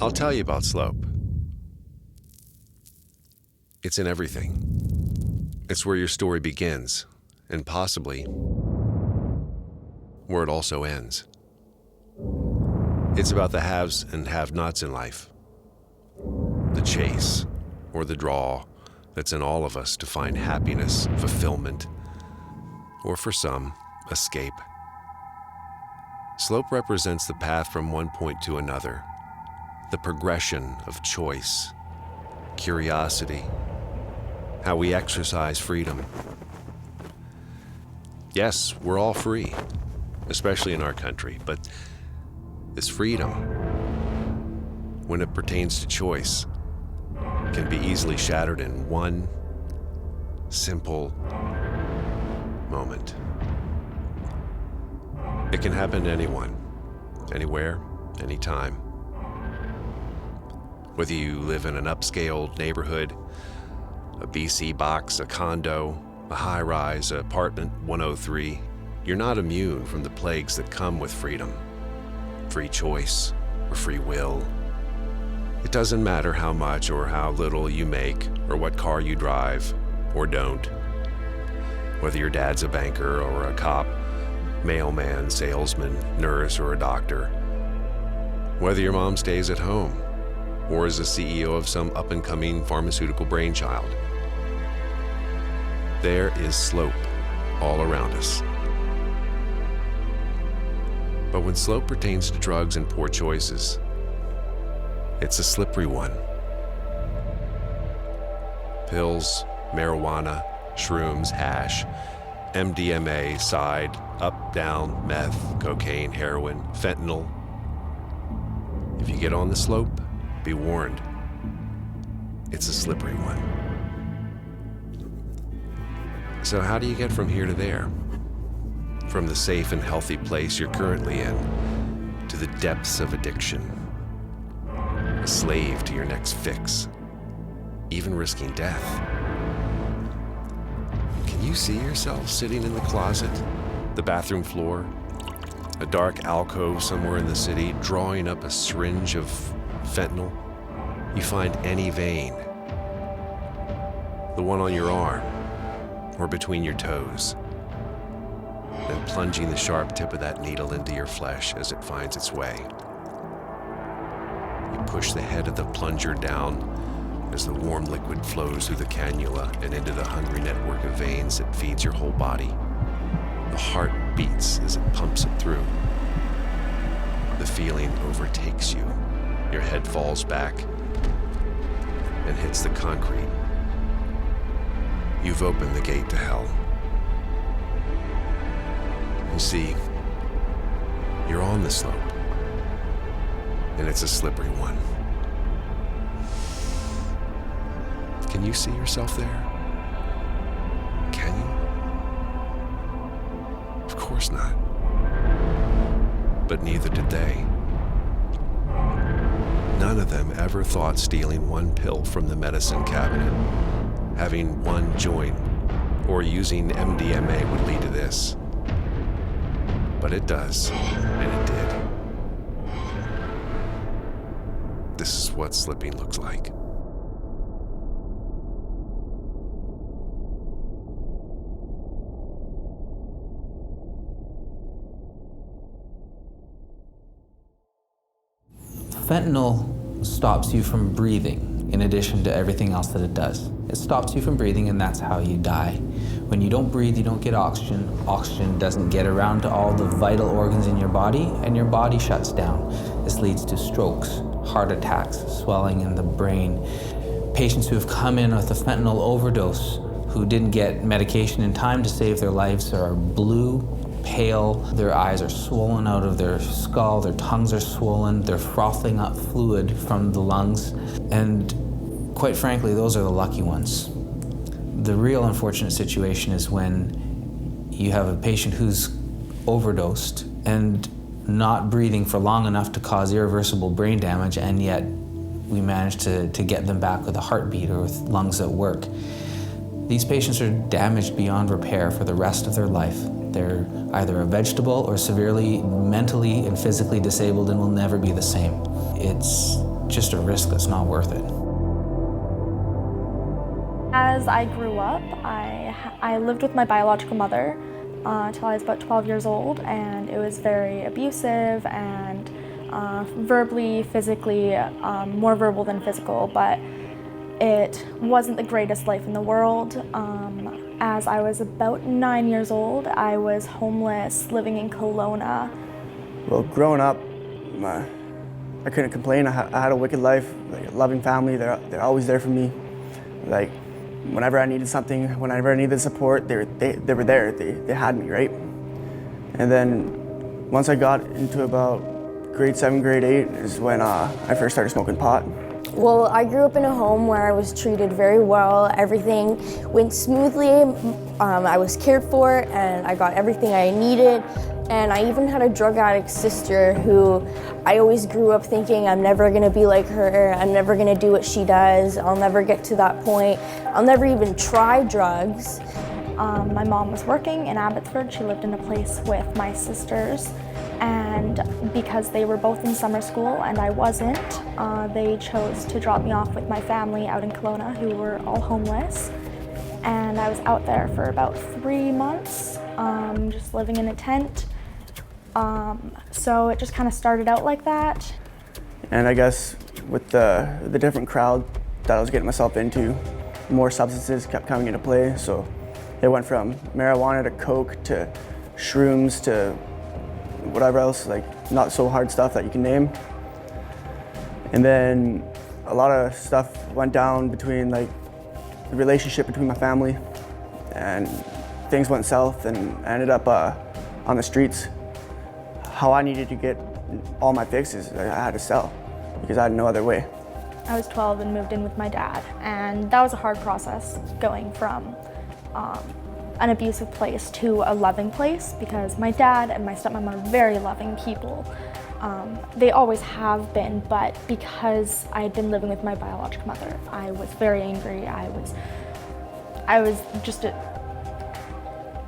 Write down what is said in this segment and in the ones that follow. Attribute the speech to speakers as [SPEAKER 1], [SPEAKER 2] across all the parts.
[SPEAKER 1] I'll tell you about slope. It's in everything. It's where your story begins, and possibly where it also ends. It's about the haves and have-nots in life. The chase, or the draw, that's in all of us to find happiness, fulfillment, or for some, escape. Slope represents the path from one point to another, the progression of choice, curiosity, how we exercise freedom. Yes, we're all free, especially in our country, but this freedom, when it pertains to choice, can be easily shattered in one simple moment. It can happen to anyone, anywhere, anytime. Whether you live in an upscale neighborhood, a BC box, a condo, a high-rise, apartment 103, you're not immune from the plagues that come with freedom, free choice, or free will. It doesn't matter how much or how little you make, or what car you drive, or don't. Whether your dad's a banker or a cop, mailman, salesman, nurse, or a doctor. Whether your mom stays at home, or is a CEO of some up-and-coming pharmaceutical brainchild. There is slope all around us. But when slope pertains to drugs and poor choices, it's a slippery one. Pills, marijuana, shrooms, hash, MDMA, side, up, down, meth, cocaine, heroin, fentanyl. If you get on the slope, be warned. It's a slippery one. So how do you get from here to there? From the safe and healthy place you're currently in to the depths of addiction, a slave to your next fix, even risking death. Can you see yourself sitting in the closet, the bathroom floor, a dark alcove somewhere in the city, drawing up a syringe of fentanyl? You find any vein, the one on your arm or between your toes, then plunging the sharp tip of that needle into your flesh as it finds its way. You push the head of the plunger down as the warm liquid flows through the cannula and into the hungry network of veins that feeds your whole body. The heart beats as it pumps it through. The feeling overtakes you. Your head falls back and hits the concrete. You've opened the gate to hell. You see, you're on the slope, and it's a slippery one. Can you see yourself there? Can you? Of course not. But neither did they. None of them ever thought stealing one pill from the medicine cabinet, having one joint, or using MDMA would lead to this. But it does, and it did. This is what slipping looks like.
[SPEAKER 2] Fentanyl stops you from breathing in addition to everything else that it does. It stops you from breathing, and that's how you die. When you don't breathe, you don't get oxygen. Oxygen doesn't get around to all the vital organs in your body, and your body shuts down. This leads to strokes, heart attacks, swelling in the brain. Patients who have come in with a fentanyl overdose who didn't get medication in time to save their lives are blue, pale, their eyes are swollen out of their skull, their tongues are swollen, they're frothing up fluid from the lungs, and quite frankly, those are the lucky ones. The real unfortunate situation is when you have a patient who's overdosed and not breathing for long enough to cause irreversible brain damage, and yet we manage to get them back with a heartbeat or with lungs that work. These patients are damaged beyond repair for the rest of their life. They're either a vegetable or severely mentally and physically disabled and will never be the same. It's just a risk that's not worth it.
[SPEAKER 3] As I grew up, I lived with my biological mother until I was about 12 years old, and it was very abusive and verbally, physically, more verbal than physical, but it wasn't the greatest life in the world. As I was about 9 years old, I was homeless, living in Kelowna.
[SPEAKER 4] Well, growing up, I couldn't complain. I had a wicked life, like a loving family. They're always there for me. Like, whenever I needed something, whenever I needed support, they were there. They had me, right? And then once I got into about grade 7, grade 8 is when I first started smoking pot.
[SPEAKER 5] Well, I grew up in a home where I was treated very well. Everything went smoothly. I was cared for, and I got everything I needed. And I even had a drug addict sister who I always grew up thinking, I'm never gonna be like her. I'm never gonna do what she does. I'll never get to that point. I'll never even try drugs.
[SPEAKER 3] My mom was working in Abbotsford. She lived in a place with my sisters. And because they were both in summer school and I wasn't, they chose to drop me off with my family out in Kelowna, who were all homeless. And I was out there for about 3 months, just living in a tent. So it just kind of started out like that.
[SPEAKER 4] And I guess with the different crowd that I was getting myself into, more substances kept coming into play. So it went from marijuana to coke to shrooms to whatever else, like not so hard stuff that you can name. And then a lot of stuff went down between like the relationship between my family, and things went south, and I ended up on the streets. How I needed to get all my fixes, I had to sell because I had no other way.
[SPEAKER 3] I was 12 and moved in with my dad, and that was a hard process going from an abusive place to a loving place, because my dad and my stepmom are very loving people. They always have been, but because I had been living with my biological mother, I was very angry. I was just a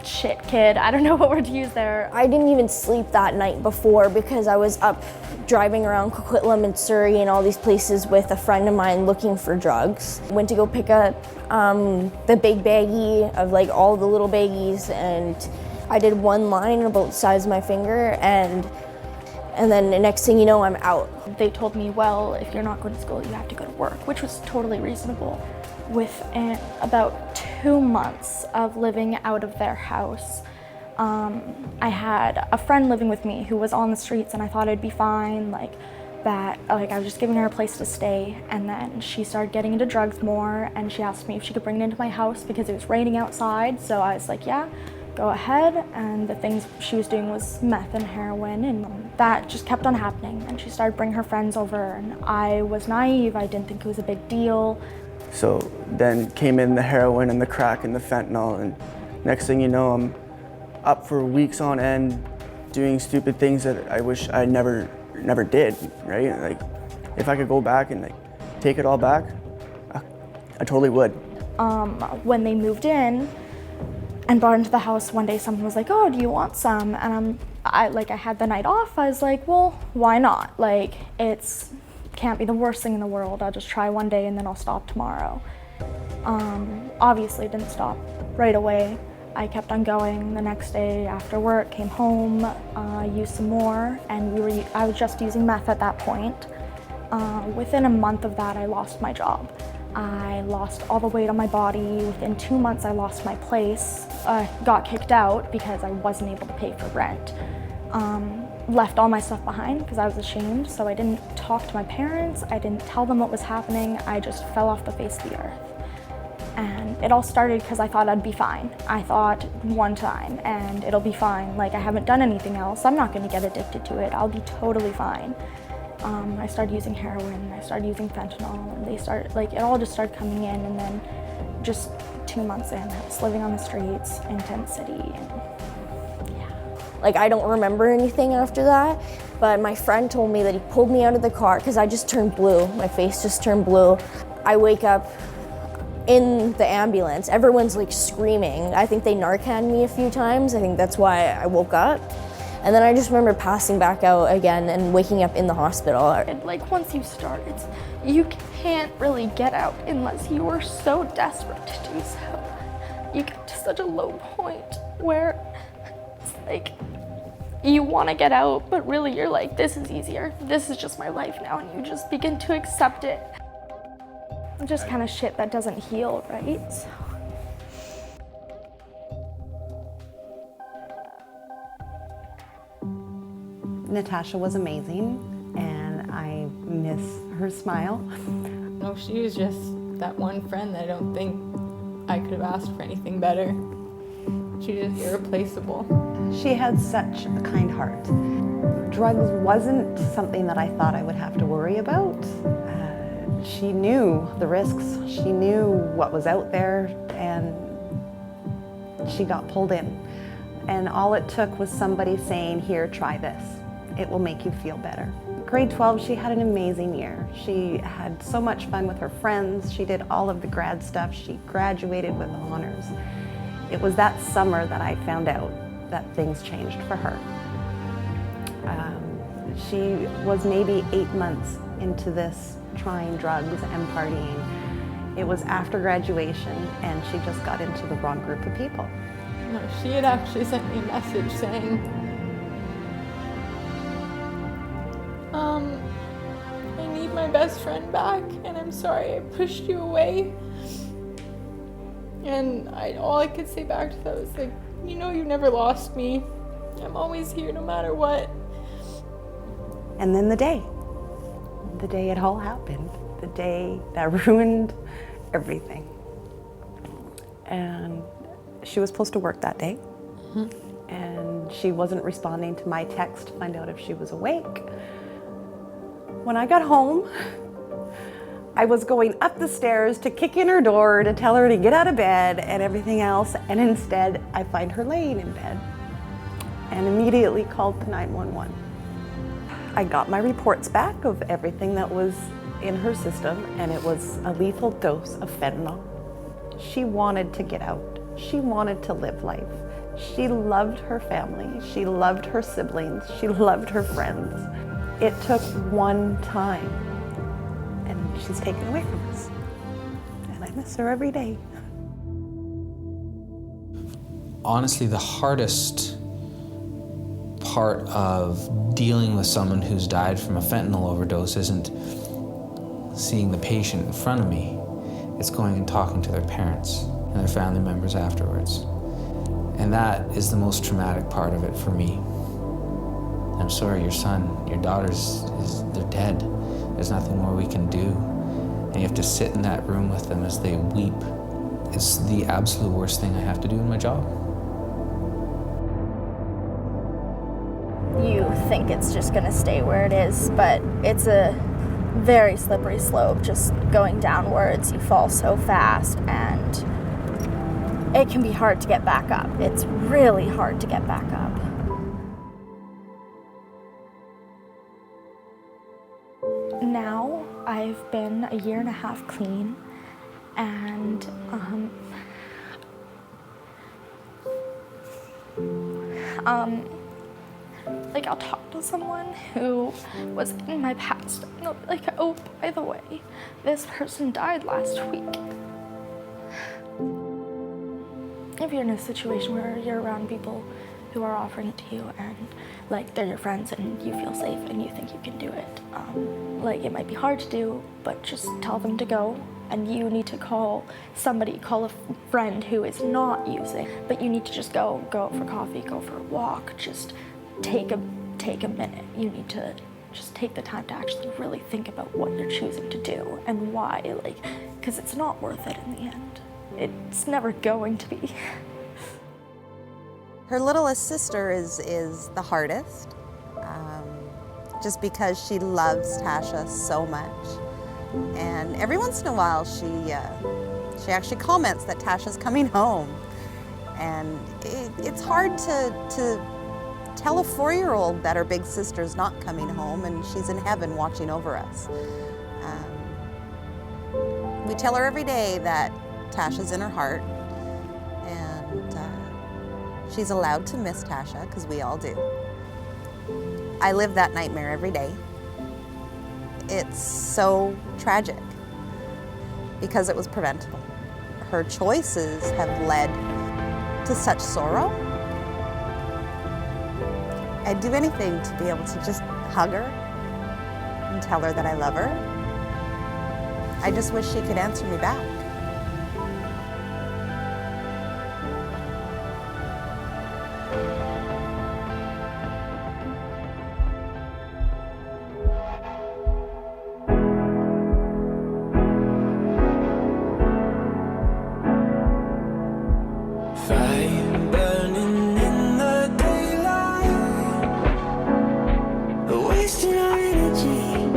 [SPEAKER 3] shit kid. I don't know what word to use there.
[SPEAKER 5] I didn't even sleep that night before because I was up driving around Coquitlam and Surrey and all these places with a friend of mine looking for drugs. Went to go pick up the big baggie of like all the little baggies, and I did one line about the size of my finger, and then the next thing you know, I'm out.
[SPEAKER 3] They told me, well, if you're not going to school, you have to go to work, which was totally reasonable. Within about 2 months of living out of their house, I had a friend living with me who was on the streets, and I thought I'd be fine, like I was just giving her a place to stay. And then she started getting into drugs more, and she asked me if she could bring it into my house because it was raining outside. So I was like, yeah, go ahead. And the things she was doing was meth and heroin, and that just kept on happening. And she started bringing her friends over, and I was naive. I didn't think it was a big deal.
[SPEAKER 4] So then came in the heroin and the crack and the fentanyl, and next thing you know, I'm up for weeks on end doing stupid things that I wish I never did, right? Like, if I could go back and like take it all back, I totally would.
[SPEAKER 3] When they moved in and brought into the house, one day someone was like, oh, do you want some? And I had the night off. I was like, well, why not? Like, can't be the worst thing in the world. I'll just try one day and then I'll stop tomorrow. Obviously didn't stop right away. I kept on going. The next day after work, came home, used some more, and I was just using meth at that point. Within a month of that, I lost my job. I lost all the weight on my body. Within 2 months, I lost my place. Got kicked out because I wasn't able to pay for rent. Left all my stuff behind because I was ashamed, so I didn't talk to my parents. I didn't tell them what was happening. I just fell off the face of the earth. And it all started because I thought I'd be fine. I thought one time and it'll be fine. Like, I haven't done anything else. I'm not going to get addicted to it. I'll be totally fine. I started using heroin. I started using fentanyl, and it all just started coming in. And then just 2 months in, I was living on the streets in Tent City. And
[SPEAKER 5] like, I don't remember anything after that, but my friend told me that he pulled me out of the car because I just turned blue. My face just turned blue. I wake up in the ambulance. Everyone's like screaming. I think they Narcaned me a few times. I think that's why I woke up. And then I just remember passing back out again and waking up in the hospital.
[SPEAKER 3] And like once you start, you can't really get out unless you are so desperate to do so. You get to such a low point where it's like you want to get out, but really you're like, this is easier. This is just my life now, and you just begin to accept it. Just kind of shit that doesn't heal, right? So.
[SPEAKER 6] Natasha was amazing, and I miss her smile.
[SPEAKER 7] No, she was just that one friend that I don't think I could have asked for anything better. She was irreplaceable.
[SPEAKER 6] She had such a kind heart. Drugs wasn't something that I thought I would have to worry about. She knew the risks, she knew what was out there, and she got pulled in. And all it took was somebody saying, here, try this. It will make you feel better. Grade 12, she had an amazing year. She had so much fun with her friends. She did all of the grad stuff. She graduated with honors. It was that summer that I found out that things changed for her. She was maybe 8 months into this trying drugs and partying. It was after graduation, and she just got into the wrong group of people.
[SPEAKER 7] No, she had actually sent me a message saying, I need my best friend back, and I'm sorry I pushed you away. And all I could say back to that was like, you know you never lost me. I'm always here no matter what.
[SPEAKER 6] And then the day it all happened, the day that ruined everything. And she was supposed to work that day, and she wasn't responding to my text to find out if she was awake. When I got home, I was going up the stairs to kick in her door to tell her to get out of bed and everything else, and instead I find her laying in bed and immediately called the 911. I got my reports back of everything that was in her system, and it was a lethal dose of fentanyl. She wanted to get out. She wanted to live life. She loved her family. She loved her siblings. She loved her friends. It took one time, and she's taken away from us. And I miss her every day.
[SPEAKER 2] Honestly, the hardest part of dealing with someone who's died from a fentanyl overdose isn't seeing the patient in front of me. It's going and talking to their parents and their family members afterwards. And that is the most traumatic part of it for me. I'm sorry, your son, your daughters, they're dead. There's nothing more we can do. And you have to sit in that room with them as they weep. It's the absolute worst thing I have to do in my job.
[SPEAKER 3] You think it's just gonna stay where it is, but it's a very slippery slope, just going downwards. You fall so fast, and it can be hard to get back up. It's really hard to get back up. Now I've been a year and a half clean, and like I'll talk to someone who was in my past, and they'll be like, oh, by the way, this person died last week. If you're in a situation where you're around people who are offering it to you, and like they're your friends and you feel safe and you think you can do it, like it might be hard to do, but just tell them to go. And you need to call a friend who is not using, but you need to just go out for coffee, go for a walk, just take a minute. You need to just take the time to actually really think about what you're choosing to do and why, because it's not worth it in the end. It's never going to be.
[SPEAKER 8] Her littlest sister is the hardest, just because she loves Tasha so much. And every once in a while, she actually comments that Tasha's coming home. And it's hard to tell a 4-year-old that her big sister's not coming home and she's in heaven watching over us. We tell her every day that Tasha's in her heart, and she's allowed to miss Tasha, because we all do. I live that nightmare every day. It's so tragic because it was preventable. Her choices have led to such sorrow. I'd do anything to be able to just hug her and tell her that I love her. I just wish she could answer me back.
[SPEAKER 9] Fire burning in the daylight, wasting our energy.